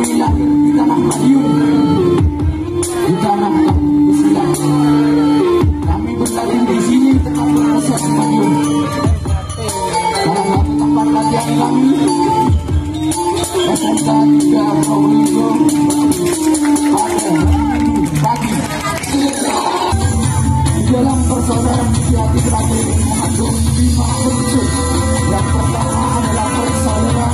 kami lahir di tanah Madiun, di tanah Usilan. Kami berlatih di sini tetap proses Madiun. Salah satu tempat latihan kami SMK 3 Probolinggo pada pagi. Di dalam persaudaraan inisiatif terakhir mengandung 5 unsur. Yang pertama adalah persaudaraan,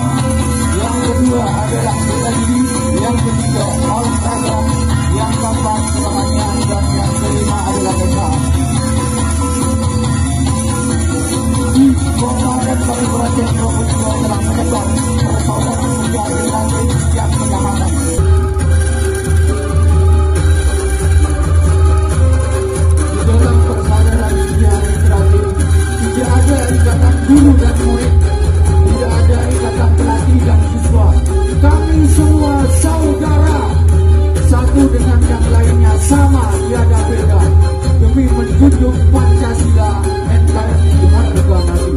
yang kedua adalah bela diri, yang ketiga olahraga, yang keempat kebahagiaan, dan yang kelima adalah bekal. Di kota dan kabupaten Probolinggo telah menyebar persaudaraan sejati dan setiap kecamatan. Di dalam persaudaraan sejati terakhir tidak ada ikatan guru dan murid, tidak ada ikatan pelatih dan siswa. Kami semua saudara, satu dengan yang lainnya sama, tiada beda, demi menjunjung Pancasila NKRI dengan harga mati.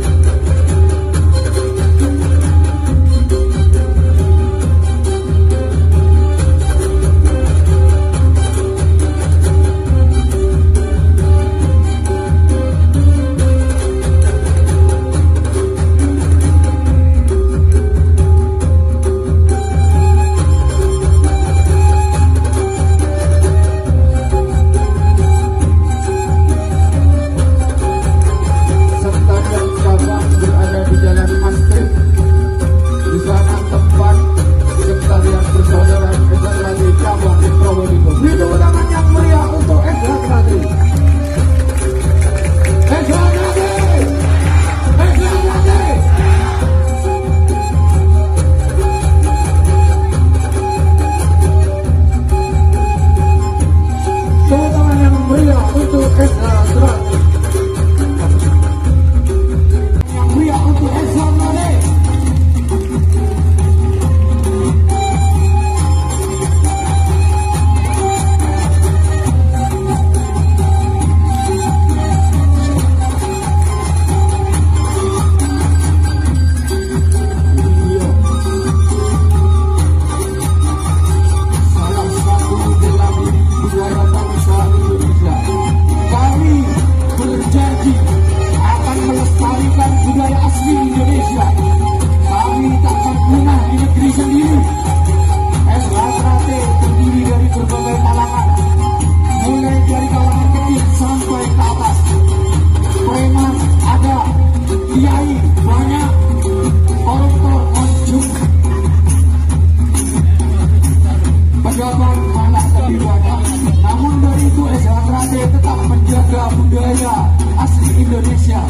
Namun dari itu SHKT tetap menjaga budaya asli Indonesia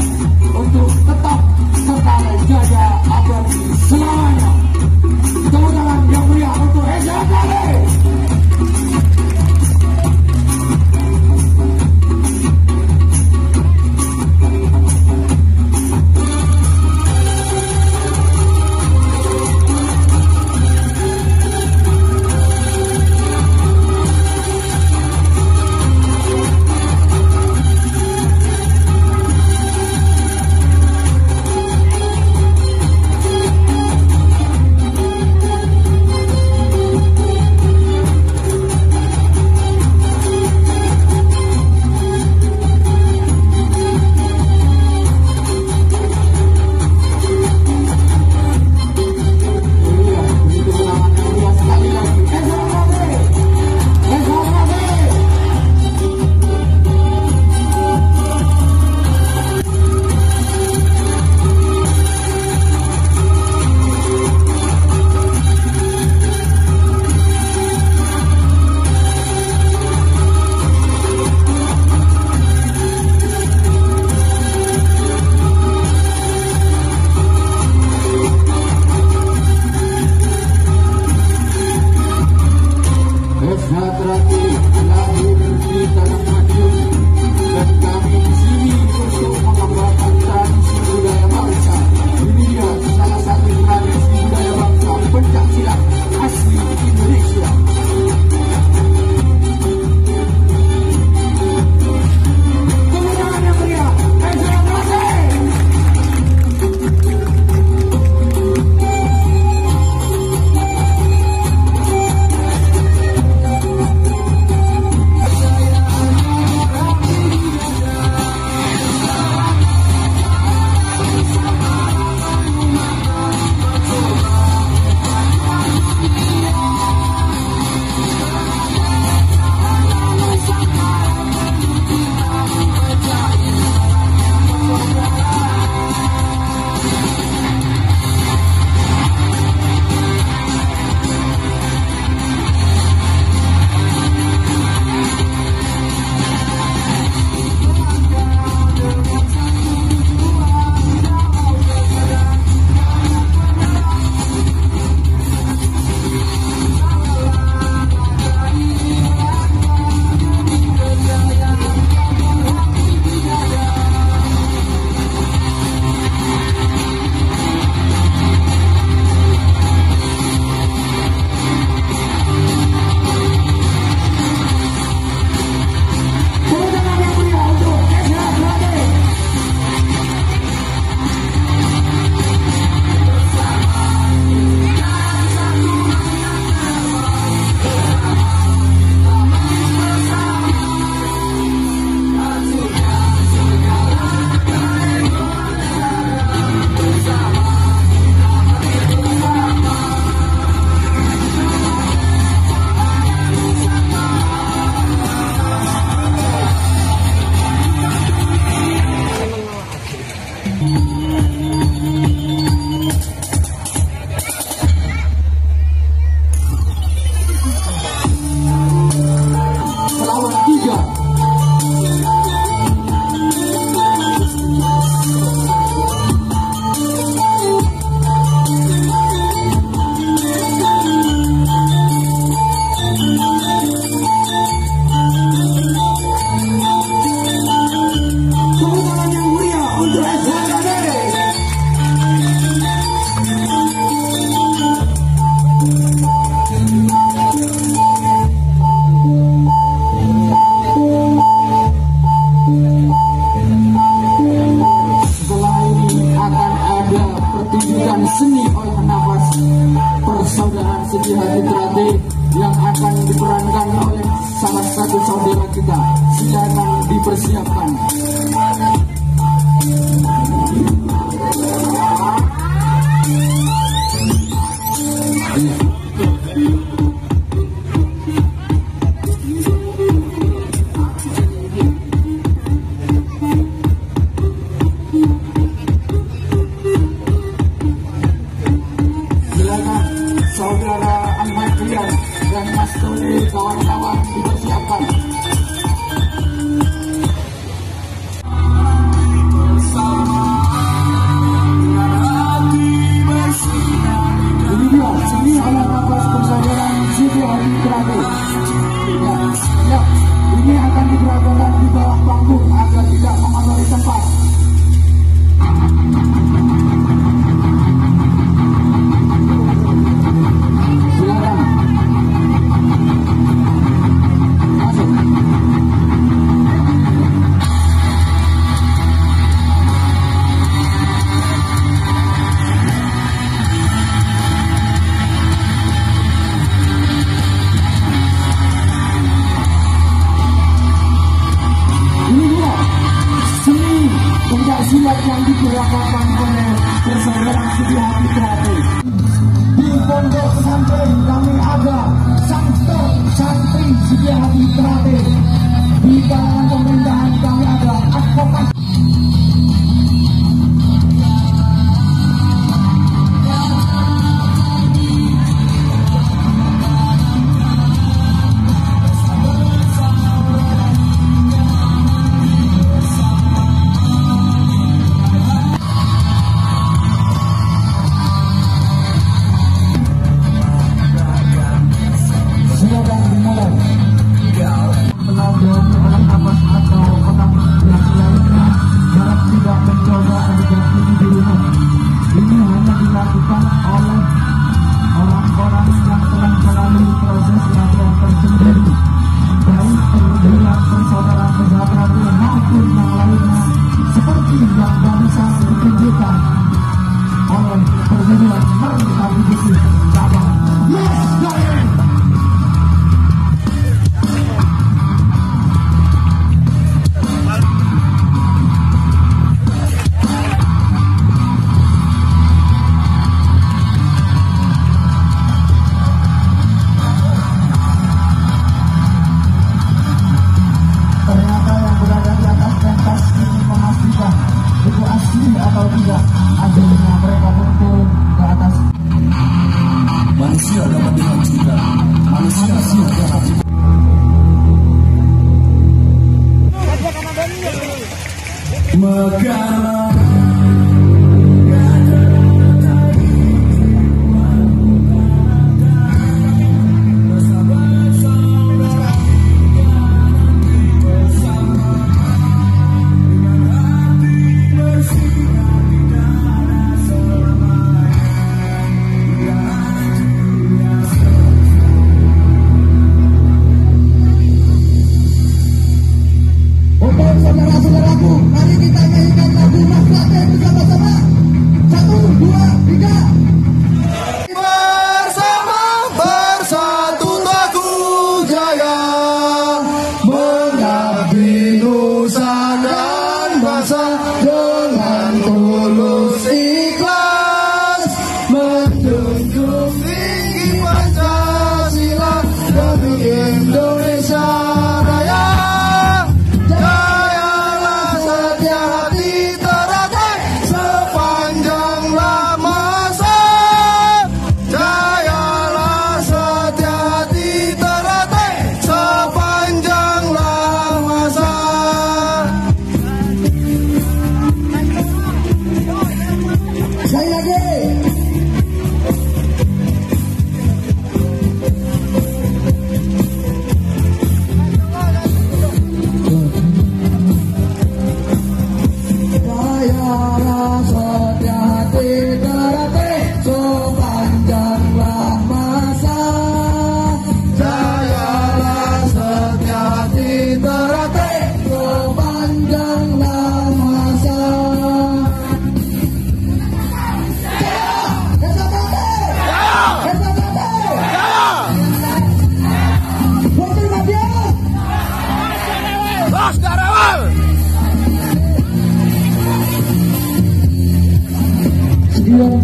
untuk tetap terjaga agar selamanya. Tepuk tangan yang meriah untuk SHKT. kita silakan dipersiapkan. Saudara Ahmad Rian dan Mas Tony, kawan-kawan dipersiapkan. Ini dia seni olah nafas persaudaraan Siti Hadi Trate. Ya, ini akan diberagakan di bawah panggung agar tidak mengotori tempat. Silat yang digerakkan oleh persaudaraan Siti Hadi Trate. Di pondok pesantren kami ada santri Siti Hadi Trate. Di kalangan pemerintahan kami ada advokat. Manusia dapat dihancurkan. Manusia dapat Mekar. Saudara-saudaraku, mari kita nyanyikan lagu Mas Trate bersama-sama. 1, 2, 3. Bersama bersatu Teguh Jaya, mengabdi nusa dan bangsa dengan tulus ikhlas, menjunjung tinggi Pancasila demi Indonesia Raya.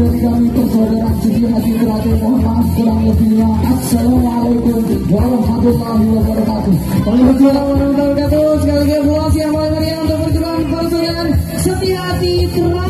dari kami persaudaraan Suci Hati Terakhir. Mohon maaf kurang lebihnya. Assalamualaikum warahmatullahi wabarakatuh. Waalaikumsalam warahmatullahi wabarakatuh. Sekali lagi evaluasi yang paling meriah untuk perjuangan persaudaraan Setia Hati Terakhir.